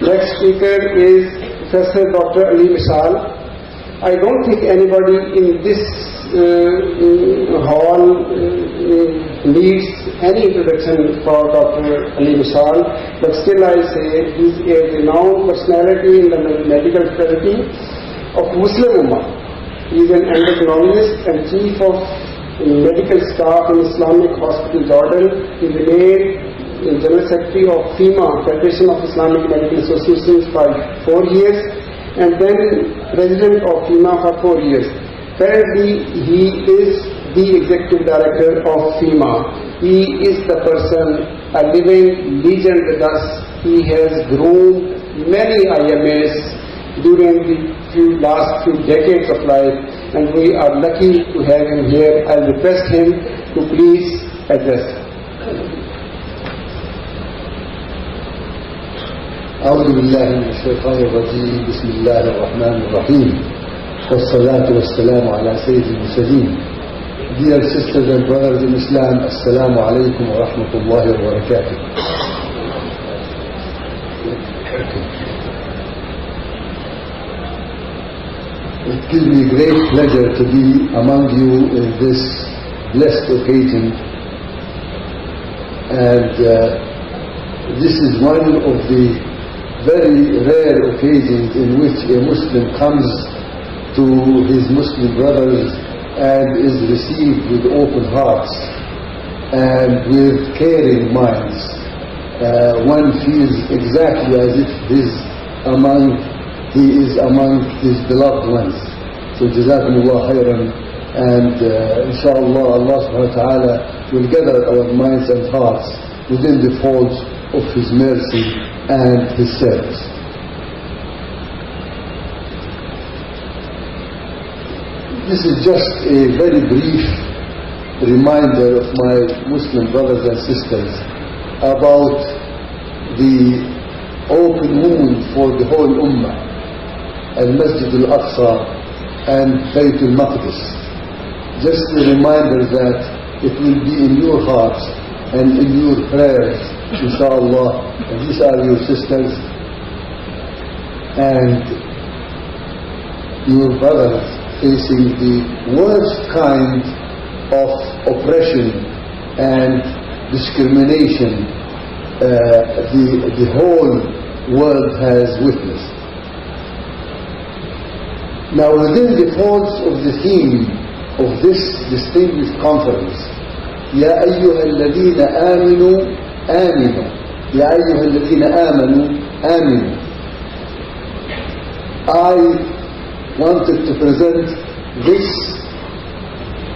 Next speaker is Professor Dr. Ali Mishal. I don't think anybody in this hall needs any introduction for Dr. Ali Mishal, but still I say he is a renowned personality in the medical fraternity of Muslim Ummah. He is an endocrinologist and chief of medical staff in Islamic Hospital Jordan. He remained General Secretary of FEMA, Federation of Islamic Medical Associations, for 4 years, and then President of FEMA for 4 years. Currently, he is the Executive Director of FEMA. He is the person, a living legend with us. He has groomed many IMAs during the last few decades of life, and we are lucky to have him here. I request him to please address. أعوذ بالله من الشيطان الرجيم. بسم الله الرحمن الرحيم والصلاة والسلام على سيد المرسلين. Dear sisters and brothers in Islam, Assalamu alaikum wa rahmatullahi wa barakatuh. It gives me great pleasure to be among you in this blessed occasion, and this is one of the very rare occasions in which a Muslim comes to his Muslim brothers and is received with open hearts and with caring minds. One feels exactly as if he is among his beloved ones. So Jazakumullah khairan, and inshallah Allah subhanahu wa ta'ala will gather our minds and hearts within the folds of His mercy and His service. This is just a very brief reminder of my Muslim brothers and sisters about the open wound for the whole Ummah, Al-Masjid Al-Aqsa and Bayt Al-Maqdis. Just a reminder that it will be in your hearts and in your prayers, inshallah. And these are your sisters and your brothers facing the worst kind of oppression and discrimination the whole world has witnessed. Now, within the folds of the theme of this distinguished conference, يا أيها الذين آمنوا آمنوا يا أيها الذين آمنوا آمنوا, I wanted to present this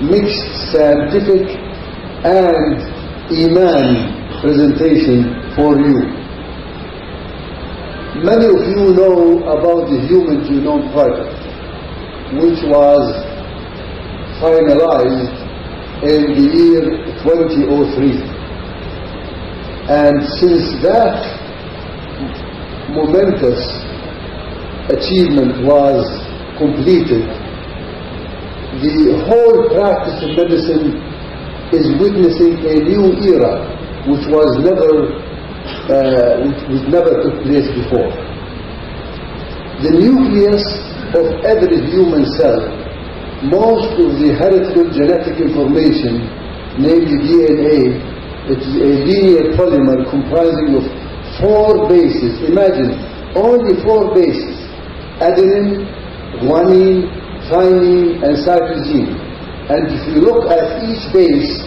mixed scientific and Iman presentation for you. Many of you know about the Human Genome Project, which was finalized in the year 2003. And since that momentous achievement was completed, the whole practice of medicine is witnessing a new era which never took place before. The nucleus of every human cell, most of the heritable genetic information, namely DNA, it is a linear polymer comprising of 4 bases. Imagine, only 4 bases: adenine, guanine, thymine, and cytosine. And if you look at each base,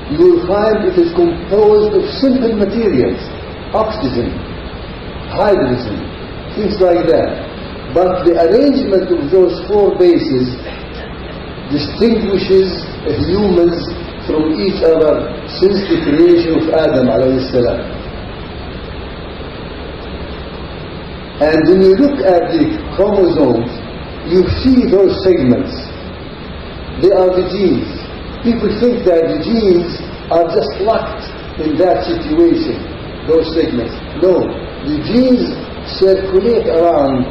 you will find it is composed of simple materials: oxygen, hydrogen, things like that. But the arrangement of those 4 bases distinguishes humans from each other since the creation of Adam alayhi salam. And when you look at the chromosomes, you see those segments. They are the genes. People think that the genes are just locked in that situation, those segments. No, the genes circulate around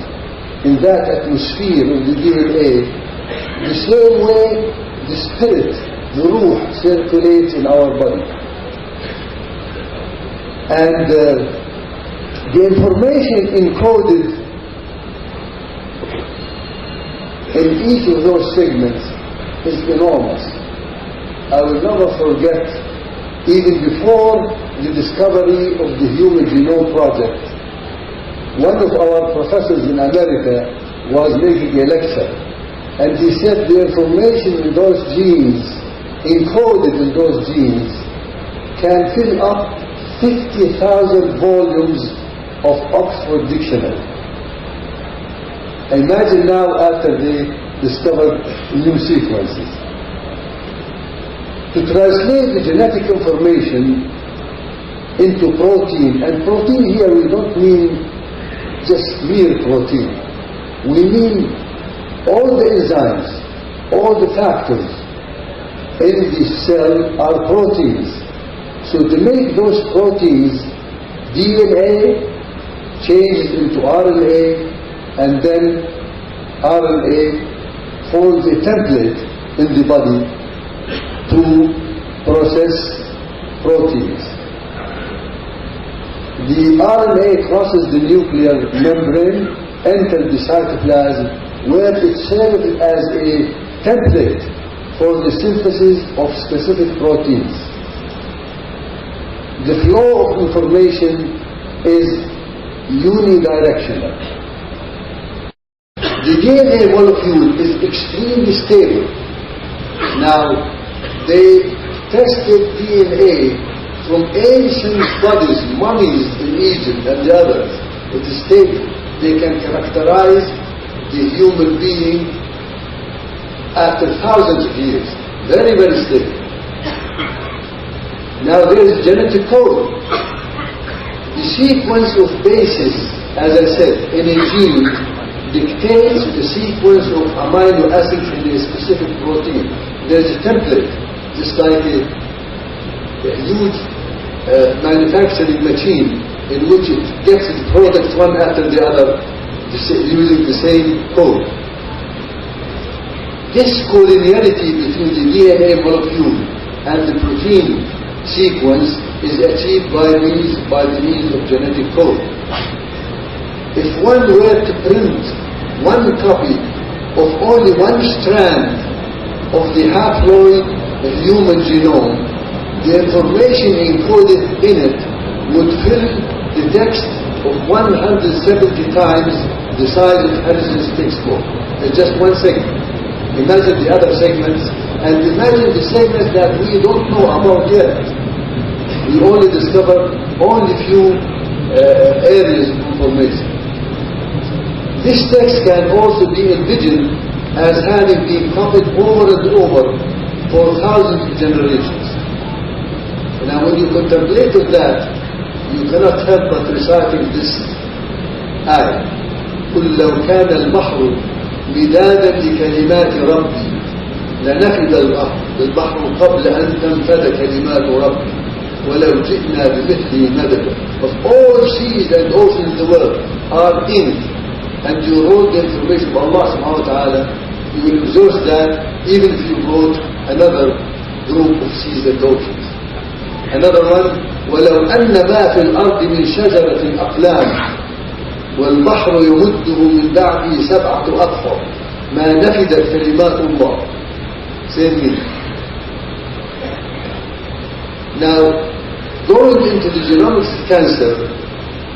in that atmosphere of the DNA the same way the spirit, the ruh, circulates in our body. And The information encoded in each of those segments is enormous. I will never forget, even before the discovery of the Human Genome Project, one of our professors in America was making a lecture, and he said the information in those genes, encoded in those genes, can fill up 50,000 volumes of Oxford Dictionary. Imagine now after they discovered new sequences. To translate the genetic information into protein, and protein here we don't mean just mere protein. We mean all the enzymes, all the factors in the cell are proteins. So to make those proteins, DNA changes into RNA, and then RNA forms a template in the body to process proteins. The RNA crosses the nuclear membrane, enters the cytoplasm, where it serves as a template for the synthesis of specific proteins. The flow of information is unidirectional. The DNA molecule is extremely stable. Now, they tested DNA from ancient bodies, mummies in Egypt and the others. It is stable. They can characterize the human being after thousands of years. Very, very stable. Now there is genetic code. The sequence of bases, as I said, in a gene dictates the sequence of amino acids in a specific protein. There is a template, just like a huge manufacturing machine in which it gets its products one after the other using the same code. This collinearity between the DNA molecule and the protein sequence is achieved by the means of genetic code. If one were to print one copy of only one strand of the haploid human genome, the information encoded in it would fill the text of 170 times the size of Harrison's textbook. It's just one segment. Imagine the other segments, and imagine the segments that we don't know about yet. We only discover only few areas of information. This text can also be envisioned as having been copied over and over for thousands of generations. Now when you contemplate on that, you cannot help but reciting this ayah. قُلْ لَوْ كَانَ الْبَحْرُ مِدَادًا لِكَلِمَاتِ رَبِّي لَنَفِدَ الْبَحْرُ قَبْلَ أَن تَنْفَدَ كَلِمَاتُ رَبِّي وَلَوْ جِئْنَا بِمِثْلِهِ مَدَدًا. Of all seas and oceans in the world are in it, and you wrote the information of Allah subhanahu wa ta'ala, you will exhaust that even if you wrote another group of seas and oceans. Another one, وَلَوْ أَنَّ مَا فِي الْأَرْضِ مِنْ شَجَرَةٍ أَقْلَامٍ وَالْبَحْرُ يَمُدُّهُ مِنْ بَعْدِهِ سَبْعَةُ أَبْحُرٍ مَا نَفِدَتْ كَلِمَاتُ اللَّهِ. Same meaning. Now, going into the genomics of cancer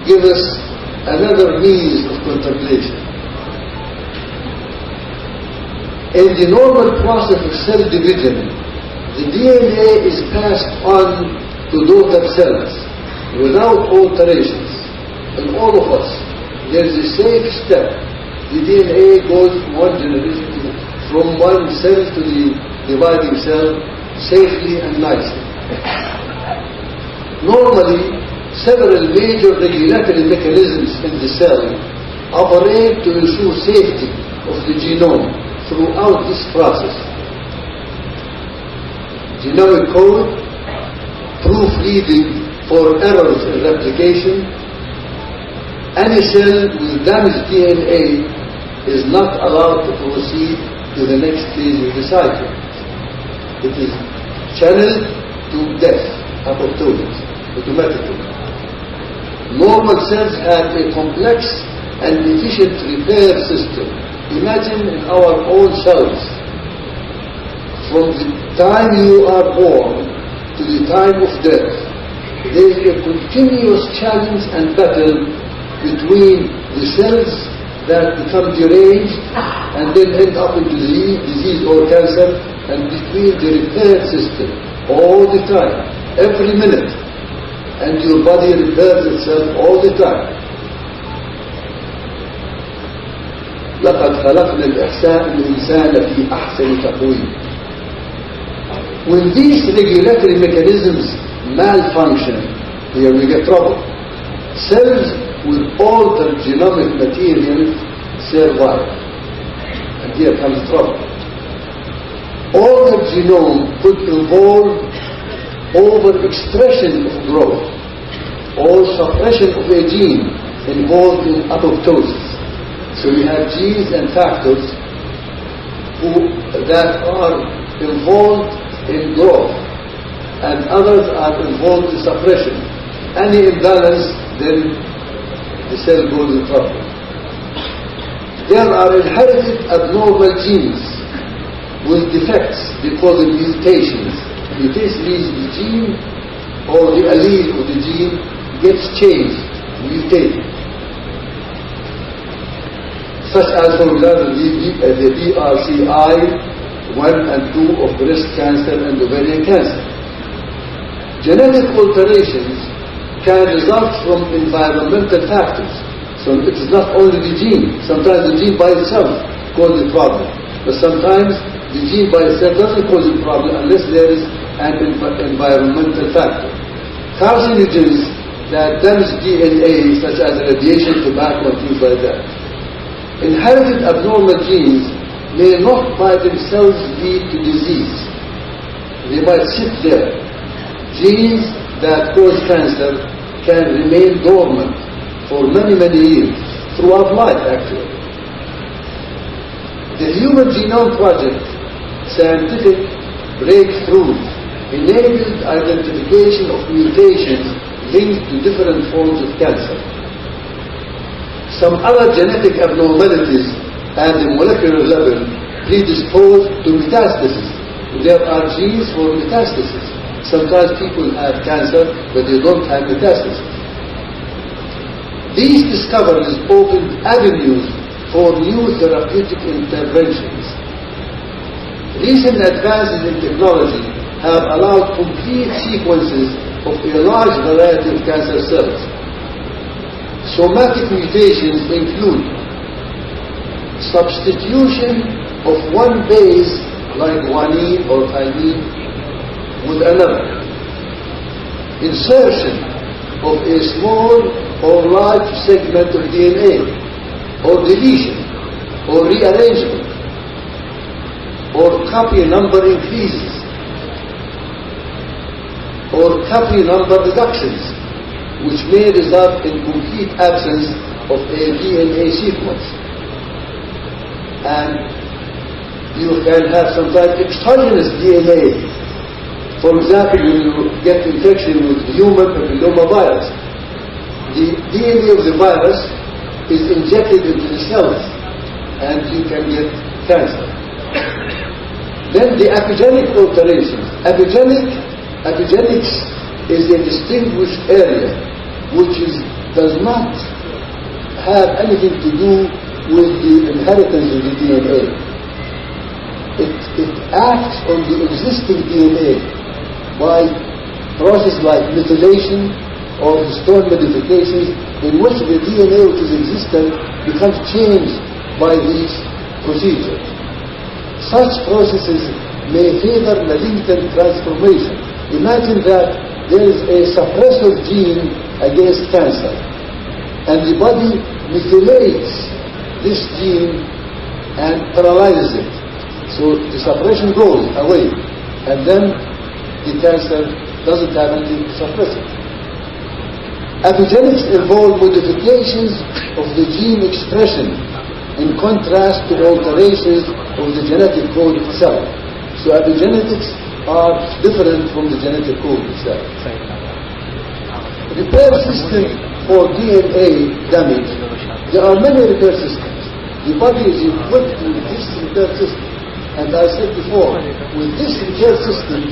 gives us another means of contemplation. In the normal process of cell division, the DNA is passed on to daughter cells without alterations. In all of us, there is a safe step. The DNA goes from one generation, from one cell to the dividing cell safely and nicely. Normally, several major regulatory mechanisms in the cell operate to ensure safety of the genome throughout this process. Genomic code, proofreading for errors in replication. Any cell with damaged DNA is not allowed to proceed to the next phase of the cycle. It is channeled to death, apoptosis, automatically. Normal cells have a complex and efficient repair system. Imagine in our own cells, from the time you are born to the time of death, there is a continuous challenge and battle between the cells that become deranged and then end up into disease or cancer, and between the repair system all the time, every minute, and your body repairs itself all the time. لقد خلقنا الإنسان في أحسن تقويم. When these regulatory mechanisms malfunction, here we get trouble. Cells with altered genomic material survive, and here comes trouble. Altered genome could involve overexpression of growth or suppression of a gene involved in apoptosis. So we have genes and factors that are involved in growth, and others are involved in suppression. Any imbalance, then the cell goes in trouble. There are inherited abnormal genes with defects. We call them mutations. Mutation means the gene or the allele of the gene gets changed, mutated. Such as, for example, the BRCA1 and 2 of breast cancer and ovarian cancer. Genetic alterations can result from environmental factors. So it is not only the gene. Sometimes the gene by itself causes the problem. But sometimes the gene by itself doesn't cause the problem unless there is an environmental factor. Carcinogens that damage DNA, such as radiation, tobacco, and things like that. Inherited abnormal genes may not by themselves lead to disease. They might sit there. Genes that cause cancer can remain dormant for many, many years, throughout life actually. The Human Genome Project scientific breakthroughs enabled identification of mutations linked to different forms of cancer. Some other genetic abnormalities at the molecular level predispose to metastasis. There are genes for metastasis. Sometimes people have cancer, but they don't have metastasis. These discoveries opened avenues for new therapeutic interventions. Recent advances in technology have allowed complete sequences of a large variety of cancer cells. Somatic mutations include substitution of one base like guanine or thymine with another, insertion of a small or large segment of DNA, or deletion, or rearrangement, or copy number increases, or copy number reductions, which may result in complete absence of a DNA sequence. And you can have sometimes exogenous DNA. For example, when you get infection with human papilloma virus, the DNA of the virus is injected into the cells and you can get cancer. Then the epigenetic alterations. Epigenetics is a distinguished area which does not have anything to do with the inheritance of the DNA. It acts on the existing DNA by processes like methylation or histone modifications, in which the DNA which is existent becomes changed by these procedures. Such processes may favor malignant transformation. Imagine that there is a suppressor gene against cancer, and the body methylates this gene and paralyzes it. So the suppression goes away, and then the cancer doesn't have anything to suppress it. Epigenetics involve modifications of the gene expression in contrast to alterations of the genetic code itself. So epigenetics are different from the genetic code itself. Repair system for DNA damage, there are many repair systems. The body is equipped with this repair system. And I said before, with this repair system,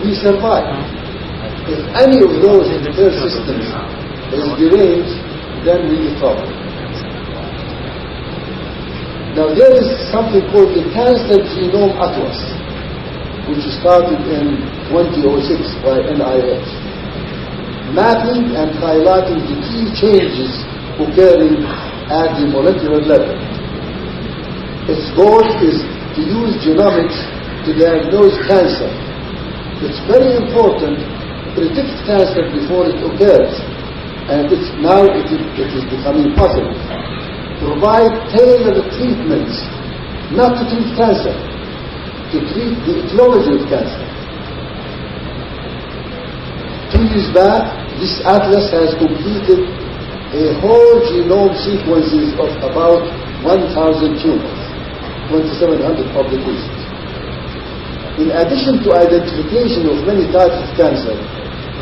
we survive. If any of those repair systems is deranged, then we get trouble. Now there is something called the Cancer Genome Atlas, which started in 2006 by NIH, mapping and highlighting the key changes occurring at the molecular level. Its goal is to use genomics to diagnose cancer. It's very important to predict cancer before it occurs, and now it is becoming possible. Provide tailored treatments, not to treat cancer, to treat the etiology of cancer. 2 years back, this atlas has completed a whole genome sequences of about 1,000 tumors, 2,700 publications. In addition to identification of many types of cancer,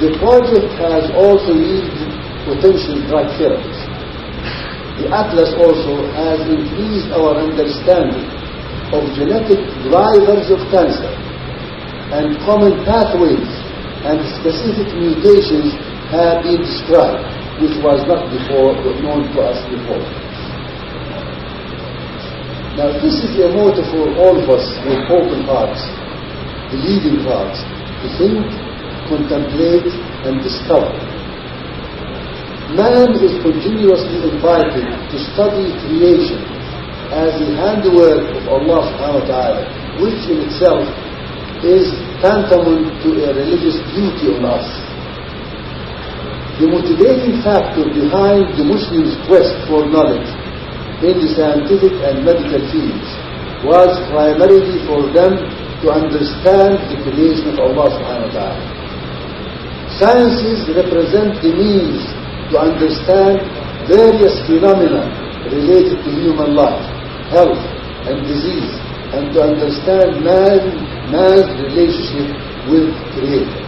the project has also yielded potential drug therapies. The atlas also has increased our understanding of genetic drivers of cancer and common pathways, and specific mutations have been described, which was not known to us before. Now this is a motto for all of us with open hearts, believing hearts, to think, contemplate, and discover. Man is continuously invited to study creation as the handiwork of Allah subhanahu wa ta'ala, which in itself is tantamount to a religious duty on us. The motivating factor behind the Muslims' quest for knowledge in the scientific and medical fields was primarily for them to understand the creation of Allah subhanahu wa ta'ala. Sciences represent the means to understand various phenomena related to human life, health, and disease, and to understand man's relationship with Creator.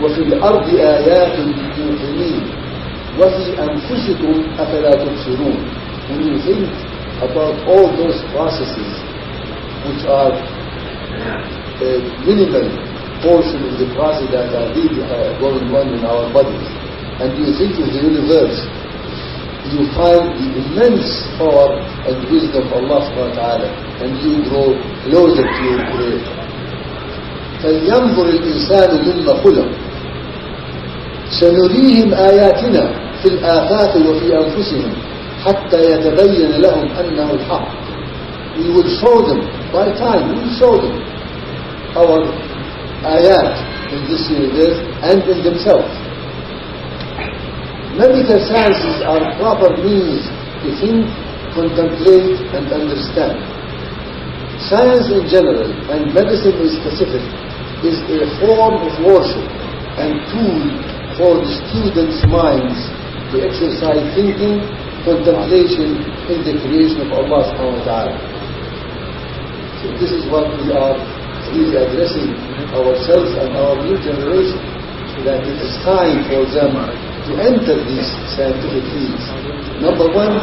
وفي الأرض آيات للموقنين وفي أنفسكم أفلا تبصرون. When you think about all those processes which are a minimal portion of the process that are really going on in our bodies, and you think of the universe, you find the immense power and wisdom of Allah subhanahu wa ta'ala, and you grow closer to your Creator. فلينظر الإنسان مما خلق سنريهم آياتنا في الآفاق وفي أنفسهم حتى يتبين لهم أنه الحق. We will show them, by time we will show them our ayat in this universe and in themselves. Medical sciences are proper means to think, contemplate, and understand. Science in general, and medicine in specific, is a form of worship and tool for the students' minds to exercise thinking, contemplation in the creation of Allah subhanahu wa ta'ala. So this is what we are really addressing ourselves and our new generation, that it is time for them to enter these scientific fields. Number one,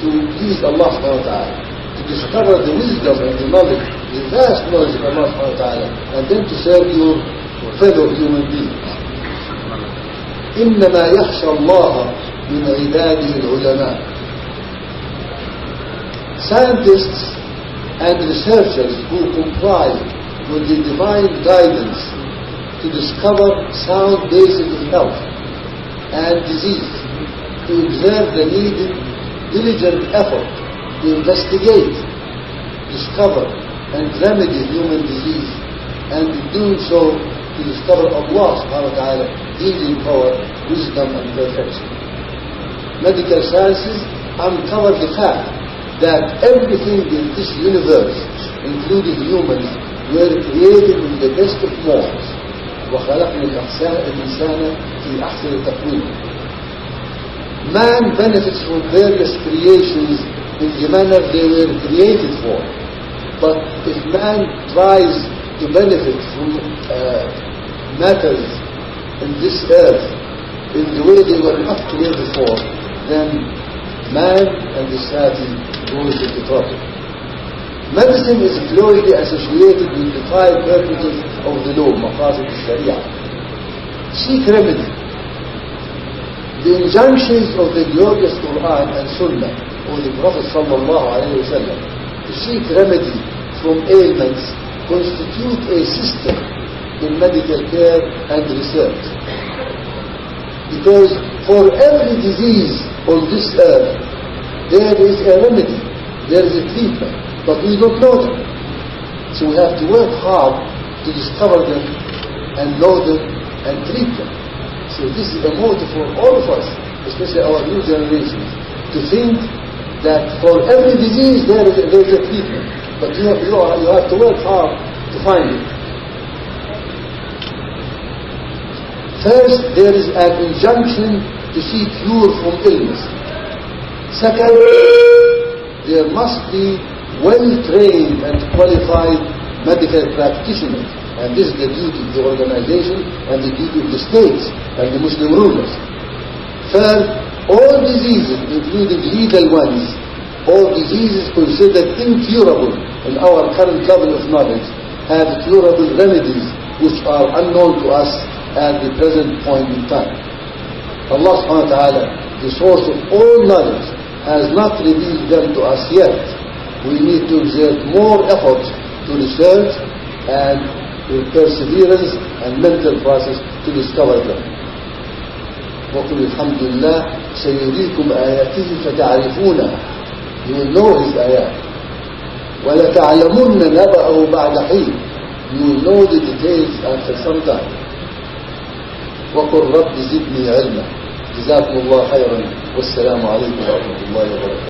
to please Allah subhanahu wa ta'ala, to discover the wisdom and the knowledge, the vast knowledge of Allah subhanahu wa ta'ala, and then to serve your fellow human beings. إنما يخشى الله من عباده العلماء. Scientists and researchers who comply with the divine guidance to discover sound basis of health and disease, to observe the needed diligent effort to investigate, discover, and remedy human disease, and in doing so to discover Allah subhanahu wa ta'ala healing power, wisdom, and perfection. Medical sciences uncover the fact that everything in this universe, including humans, were created in the best of modes. وخلقنا الإنسان في أحسن تقويم. Man benefits from various creations in the manner they were created for. But if man tries to benefit from matters in this earth in the way they were not clear before, then man and the society goes into trouble. Medicine is closely associated with the 5 purposes of the law, maqasid al-sharia. Seek remedy. The injunctions of the glorious Quran and Sunnah, or the Prophet sallallahu alayhi wa sallam, to seek remedy from ailments constitute a system in medical care and research. Because for every disease on this earth, there is a remedy, there is a treatment, but we don't know them. So we have to work hard to discover them and know them and treat them. So this is a motive for all of us, especially our new generation, to think that for every disease there is a treatment, but you have to work hard to find it. First, there is an injunction to seek cure from illness. Second, there must be well-trained and qualified medical practitioners, and this is the duty of the organization and the duty of the states and the Muslim rulers. Third, all diseases, including lethal ones, or diseases considered incurable in our current level of knowledge, have curable remedies which are unknown to us at the present point in time. Allah subhanahu wa ta'ala, the source of all knowledge, has not revealed them to us yet. We need to exert more effort to research and perseverance and mental process to discover them. وَقُلِ الْحَمْدُ لِلَّهِ سَيُرِيكُمْ آيَاتِهِ فَتَعْرِفُونَهَا. You will know His ayat. وَلَتَعْلَمُنَّ نَبَأَهُ بَعْدَ حِينٍ. You will know the details after some time. وَقُلْ رَبِّ زِدْنِي عِلْمًا. جزاكم الله خيرا والسلام عليكم ورحمة الله وبركاته.